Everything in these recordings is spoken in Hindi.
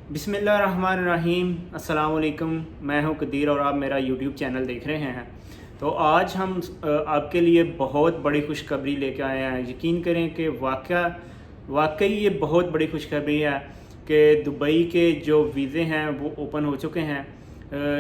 बिस्मिल्लाहिर्रहमानिर्रहीम। अस्सलाम वालेकुम। मैं हूं कदीर और आप मेरा यूट्यूब चैनल देख रहे हैं। तो आज हम आपके लिए बहुत बड़ी खुशखबरी लेके आए हैं। यकीन करें कि वाकई ये बहुत बड़ी खुशखबरी है कि दुबई के जो वीज़े हैं वो ओपन हो चुके हैं।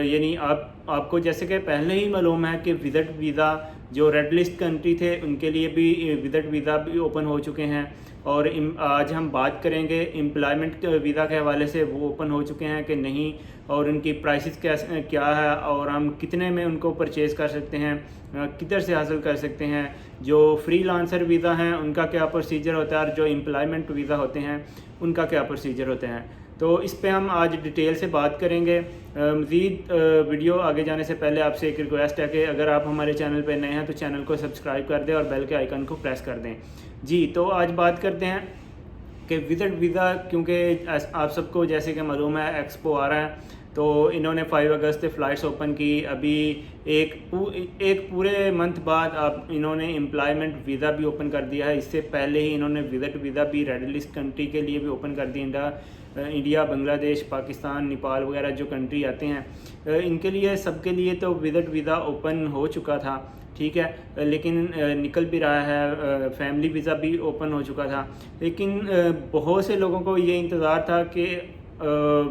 यानी आपको जैसे कि पहले ही मालूम है कि विज़िट वीज़ा जो रेड लिस्ट कंट्री थे उनके लिए भी विज़िट वीज़ा भी ओपन हो चुके हैं। और आज हम बात करेंगे एम्प्लॉयमेंट वीज़ा के हवाले से वो ओपन हो चुके हैं कि नहीं, और उनकी प्राइसेस क्या है, और हम कितने में उनको परचेज़ कर सकते हैं, किधर से हासिल कर सकते हैं। जो फ्रीलांसर वीज़ा हैं उनका क्या प्रोसीजर होता है और जो एम्प्लॉयमेंट वीज़ा होते हैं उनका क्या प्रोसीजर होते हैं। तो इस पे हम आज डिटेल से बात करेंगे। मज़ीद वीडियो आगे जाने से पहले आपसे एक रिक्वेस्ट है कि अगर आप हमारे चैनल पर नए हैं तो चैनल को सब्सक्राइब कर दें और बेल के आइकन को प्रेस कर दें। जी, तो आज बात करते हैं कि विज़िट वीज़ा, क्योंकि आप सबको जैसे कि मालूम है एक्सपो आ रहा है, तो इन्होंने 5 अगस्त से फ़्लाइट्स ओपन की। अभी एक पूरे मंथ बाद आप इन्होंने एम्प्लॉयमेंट वीज़ा भी ओपन कर दिया है। इससे पहले ही इन्होंने विज़िट वीज़ा भी रेड लिस्ट कंट्री के लिए भी ओपन कर दिया। इंडिया, बांग्लादेश, पाकिस्तान, नेपाल वगैरह जो कंट्री आते हैं इनके लिए, सबके लिए तो विज़िट वीज़ा ओपन हो चुका था, ठीक है। लेकिन निकल भी रहा है, फैमिली वीज़ा भी ओपन हो चुका था। लेकिन बहुत से लोगों को ये इंतज़ार था कि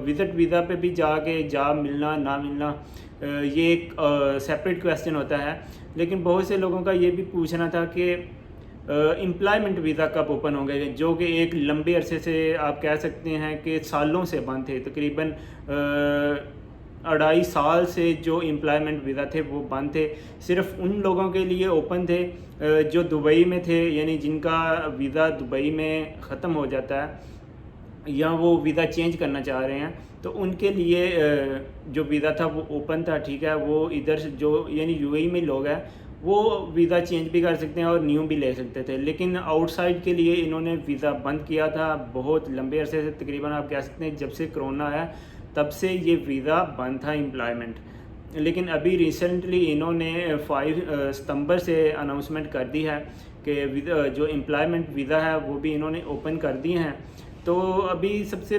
विज़िट वीज़ा पे भी जाके जॉब मिलना ना मिलना ये एक सेपरेट क्वेश्चन होता है। लेकिन बहुत से लोगों का ये भी पूछना था कि एम्प्लॉयमेंट वीज़ा कब ओपन होंगे, जो कि एक लंबे अरसे से आप कह सकते हैं कि सालों से बंद थे। तकरीबन 2.5 साल से जो एम्प्लॉयमेंट वीज़ा थे वो बंद थे। सिर्फ उन लोगों के लिए ओपन थे जो दुबई में थे, यानी जिनका वीज़ा दुबई में ख़त्म हो जाता है या वो वीज़ा चेंज करना चाह रहे हैं, तो उनके लिए जो वीज़ा था वो ओपन था, ठीक है। वो इधर से जो यानी यूएई में लोग हैं वो वीज़ा चेंज भी कर सकते हैं और न्यू भी ले सकते थे। लेकिन आउटसाइड के लिए इन्होंने वीज़ा बंद किया था बहुत लंबे अरसे से। तकरीबन आप कह सकते हैं जब से कोरोना है तब से ये वीज़ा बंद था एम्प्लॉयमेंट। लेकिन अभी रिसेंटली इन्होंने 5 सितंबर से अनाउंसमेंट कर दी है कि जो एम्प्लॉयमेंट वीज़ा है वो भी इन्होंने ओपन कर दिए हैं। तो अभी सबसे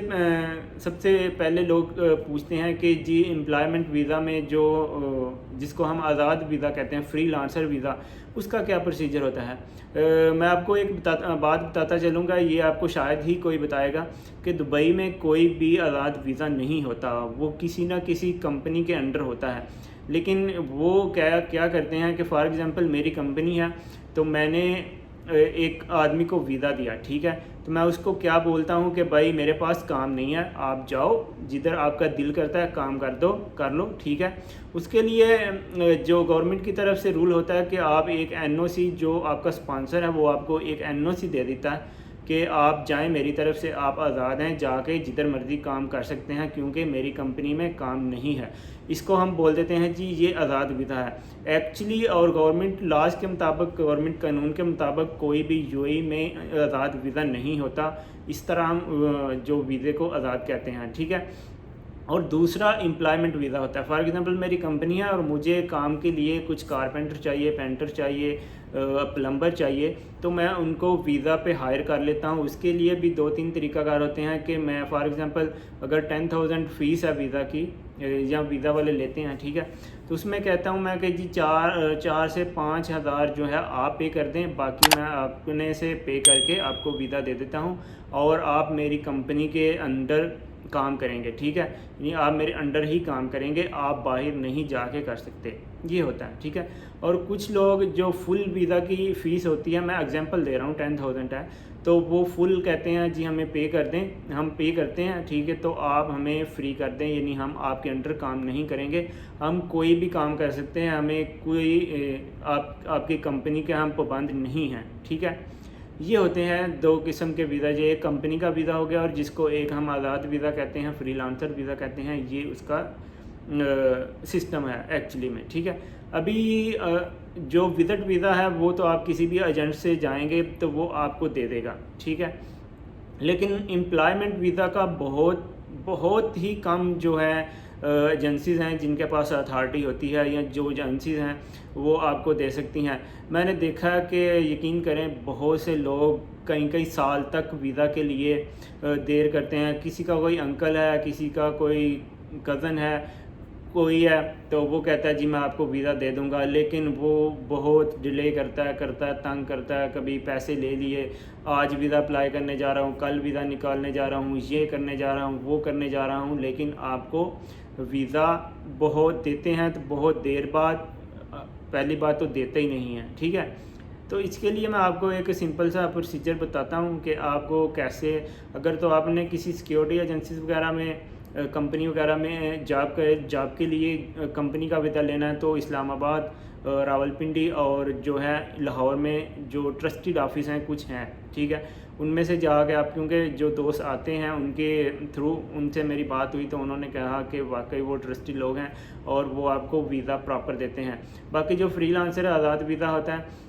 पहले लोग पूछते हैं कि जी एम्प्लॉयमेंट वीज़ा में जो जिसको हम आज़ाद वीज़ा कहते हैं, फ्रीलांसर वीज़ा, उसका क्या प्रोसीजर होता है। मैं आपको एक बात बताता चलूँगा, ये आपको शायद ही कोई बताएगा कि दुबई में कोई भी आज़ाद वीज़ा नहीं होता, वो किसी ना किसी कंपनी के अंडर होता है। लेकिन वो क्या क्या करते हैं कि फ़ॉर एग्ज़ाम्पल मेरी कंपनी है, तो मैंने एक आदमी को वीज़ा दिया, ठीक है। तो मैं उसको क्या बोलता हूँ कि भाई मेरे पास काम नहीं है, आप जाओ जिधर आपका दिल करता है काम कर लो, ठीक है। उसके लिए जो गवर्नमेंट की तरफ से रूल होता है कि आप एक एनओसी, जो आपका स्पॉन्सर है वो आपको एक एनओसी दे देता है कि आप जाएं, मेरी तरफ से आप आज़ाद हैं, जाके जिधर मर्ज़ी काम कर सकते हैं क्योंकि मेरी कंपनी में काम नहीं है। इसको हम बोल देते हैं जी ये आज़ाद वीज़ा है एक्चुअली। और गवर्नमेंट लॉज के मुताबिक, गवर्नमेंट कानून के मुताबिक कोई भी यूएई में आज़ाद वीज़ा नहीं होता। इस तरह हम जो वीज़े को आज़ाद कहते हैं, ठीक है। और दूसरा एम्प्लॉयमेंट वीज़ा होता है। फॉर एग्ज़ाम्पल मेरी कंपनी है और मुझे काम के लिए कुछ कारपेंटर चाहिए, पेंटर चाहिए, प्लम्बर चाहिए, तो मैं उनको वीज़ा पे हायर कर लेता हूँ। उसके लिए भी 2-3 तरीक़ाकार होते हैं कि मैं फॉर एग्ज़ाम्पल अगर 10,000 फ़ीस है वीज़ा की, या वीज़ा वाले लेते हैं, ठीक है, तो उसमें कहता हूँ मैं कि जी 4 से 5 हज़ार जो है आप पे कर दें, बाकी मैं अपने से पे करके आपको वीज़ा दे देता हूँ और आप मेरी कंपनी के अंडर काम करेंगे, ठीक है। यानी आप मेरे अंडर ही काम करेंगे, आप बाहर नहीं जाके कर सकते, ये होता है, ठीक है। और कुछ लोग जो फुल वीज़ा की फ़ीस होती है, मैं एग्जांपल दे रहा हूँ, 10,000 है, तो वो फुल कहते हैं जी हमें पे कर दें, हम पे करते हैं, ठीक है, तो आप हमें फ्री कर दें, यानी हम आपके अंडर काम नहीं करेंगे, हम कोई भी काम कर सकते हैं, हमें कोई आपकी कंपनी के हम पाबंद नहीं हैं, ठीक है। ये होते हैं 2 किस्म के वीज़ा, ये एक कंपनी का वीज़ा हो गया और जिसको एक हम आज़ाद वीज़ा कहते हैं, फ्रीलांसर वीज़ा कहते हैं, ये उसका सिस्टम है एक्चुअली में, ठीक है। अभी जो विज़िट वीज़ा है वो तो आप किसी भी एजेंट से जाएंगे तो वो आपको दे देगा, ठीक है। लेकिन एम्प्लॉयमेंट वीज़ा का बहुत बहुत ही कम जो है एजेंसीज़ हैं जिनके पास अथॉरिटी होती है, या जो एजेंसीज़ हैं वो आपको दे सकती हैं। मैंने देखा कि यकीन करें बहुत से लोग कई कई साल तक वीज़ा के लिए देर करते हैं। किसी का कोई अंकल है, किसी का कोई कज़न है, कोई है, तो वो कहता है जी मैं आपको वीज़ा दे दूंगा, लेकिन वो बहुत डिले करता है, तंग करता है। कभी पैसे ले लिए, आज वीज़ा अप्लाई करने जा रहा हूँ, कल वीज़ा निकालने जा रहा हूँ, ये करने जा रहा हूँ, वो करने जा रहा हूँ, लेकिन आपको वीज़ा बहुत देते हैं तो बहुत देर बाद, पहली बात तो देते ही नहीं हैं, ठीक है। तो इसके लिए मैं आपको एक सिंपल सा प्रोसीजर बताता हूँ कि आपको कैसे, अगर तो आपने किसी सिक्योरिटी एजेंसीज वगैरह में, कंपनी वगैरह में जॉब के लिए कंपनी का वीज़ा लेना है, तो इस्लामाबाद, रावलपिंडी और जो है लाहौर में जो ट्रस्टेड ऑफिस हैं कुछ हैं, ठीक है। उनमें से जाके आप, क्योंकि जो दोस्त आते हैं उनके थ्रू उनसे मेरी बात हुई तो उन्होंने कहा कि वाकई वो ट्रस्टेड लोग हैं और वो आपको वीज़ा प्रॉपर देते हैं। बाकी जो फ्रीलांसर आज़ाद वीज़ा होता है,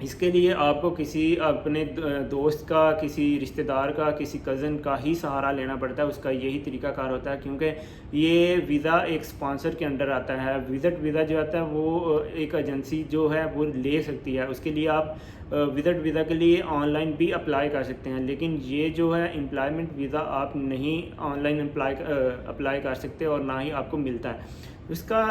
इसके लिए आपको किसी अपने दोस्त का, किसी रिश्तेदार का, किसी कज़न का ही सहारा लेना पड़ता है। उसका यही तरीकाकार होता है, क्योंकि ये वीज़ा एक स्पॉन्सर के अंडर आता है। विज़िट वीज़ा जो आता है वो एक एजेंसी जो है वो ले सकती है। उसके लिए आप विज़िट वीज़ा के लिए ऑनलाइन भी अप्लाई कर सकते हैं, लेकिन ये जो है एम्प्लॉयमेंट वीज़ा आप नहीं ऑनलाइन अप्लाई कर सकते और ना ही आपको मिलता है। उसका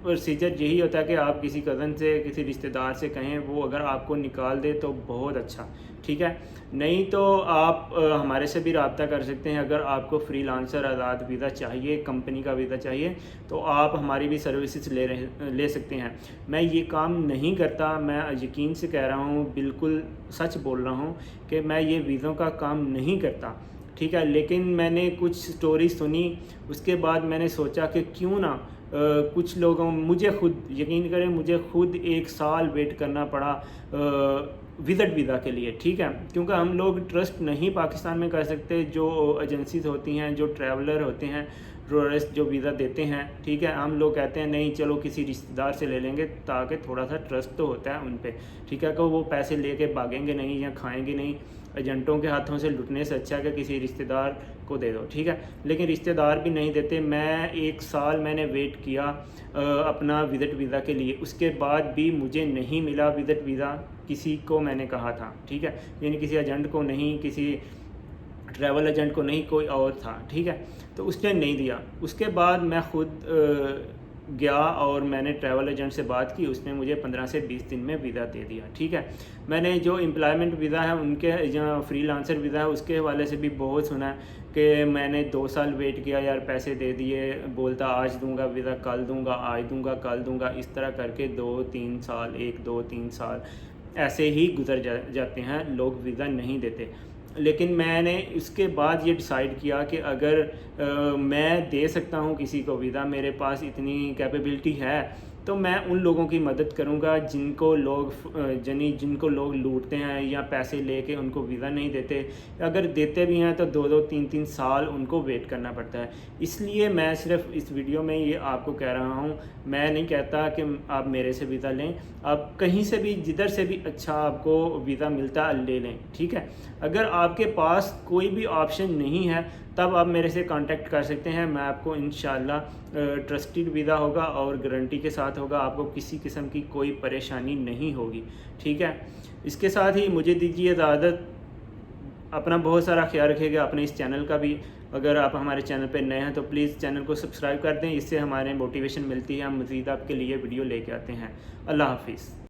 प्रोसीजर यही होता है कि आप किसी कज़न से, किसी रिश्तेदार से कहें, वो अगर आपको निकाल दे तो बहुत अच्छा, ठीक है। नहीं तो आप हमारे से भी रब्ता कर सकते हैं। अगर आपको फ्रीलांसर आज़ाद वीज़ा चाहिए, कंपनी का वीज़ा चाहिए, तो आप हमारी भी सर्विसेज ले सकते हैं। मैं ये काम नहीं करता, मैं यकीन से कह रहा हूँ, बिल्कुल सच बोल रहा हूँ कि मैं ये वीज़ों का काम नहीं करता, ठीक है। लेकिन मैंने कुछ स्टोरी सुनी, उसके बाद मैंने सोचा कि क्यों ना कुछ लोगों, मुझे खुद यकीन करें, मुझे खुद 1 साल वेट करना पड़ा विज़िट वीज़ा के लिए, ठीक है। क्योंकि हम लोग ट्रस्ट नहीं पाकिस्तान में कर सकते। जो एजेंसीज होती हैं, जो ट्रैवलर होते हैं, टूरिस्ट जो वीज़ा देते हैं, ठीक है, हम लोग कहते हैं नहीं चलो किसी रिश्तेदार से ले लेंगे, ताकि थोड़ा सा ट्रस्ट तो होता है उन पर, ठीक है, कि वो पैसे लेके भागेंगे नहीं या खाएंगे नहीं। एजेंटों के हाथों से लुटने से अच्छा कि किसी रिश्तेदार को दे दो, ठीक है। लेकिन रिश्तेदार भी नहीं देते। मैं 1 साल मैंने वेट किया अपना विज़िट वीज़ा के लिए, उसके बाद भी मुझे नहीं मिला विज़िट वीज़ा। किसी को मैंने कहा था, ठीक है, यानी किसी एजेंट को नहीं, किसी ट्रैवल एजेंट को नहीं, कोई और था, ठीक है, तो उसने नहीं दिया। उसके बाद मैं ख़ुद गया और मैंने ट्रैवल एजेंट से बात की, उसने मुझे 15 से 20 दिन में वीज़ा दे दिया, ठीक है। मैंने जो एम्प्लॉयमेंट वीज़ा है उनके, जो फ्रीलांसर वीज़ा है उसके हवाले से भी बहुत सुना है कि मैंने 2 साल वेट किया यार, पैसे दे दिए, बोलता आज दूंगा वीज़ा, कल दूंगा, आज दूंगा, कल दूंगा, इस तरह करके 2-3 साल, 1-2-3 साल ऐसे ही गुजर जाते हैं, लोग वीज़ा नहीं देते। लेकिन मैंने उसके बाद ये डिसाइड किया कि अगर मैं दे सकता हूँ किसी को वीज़ा, मेरे पास इतनी कैपेबिलिटी है, तो मैं उन लोगों की मदद करूँगा जिनको लोग लूटते हैं या पैसे लेके उनको वीज़ा नहीं देते। अगर देते भी हैं तो 2-2, 3-3 साल उनको वेट करना पड़ता है। इसलिए मैं सिर्फ इस वीडियो में ये आपको कह रहा हूँ, मैं नहीं कहता कि आप मेरे से वीज़ा लें, आप कहीं से भी, जिधर से भी अच्छा आपको वीज़ा मिलता है ले लें, ठीक है। अगर आपके पास कोई भी ऑप्शन नहीं है तब आप मेरे से कांटेक्ट कर सकते हैं। मैं आपको इंशाल्लाह ट्रस्टेड वीज़ा होगा और गारंटी के साथ होगा, आपको किसी किस्म की कोई परेशानी नहीं होगी, ठीक है। इसके साथ ही मुझे दीजिए इजाज़त। अपना बहुत सारा ख्याल रखिएगा, अपने इस चैनल का भी। अगर आप हमारे चैनल पर नए हैं तो प्लीज़ चैनल को सब्सक्राइब कर दें, इससे हमारे मोटिवेशन मिलती है, हम मज़ीद आपके लिए वीडियो लेके आते हैं। अल्लाह हाफिज़।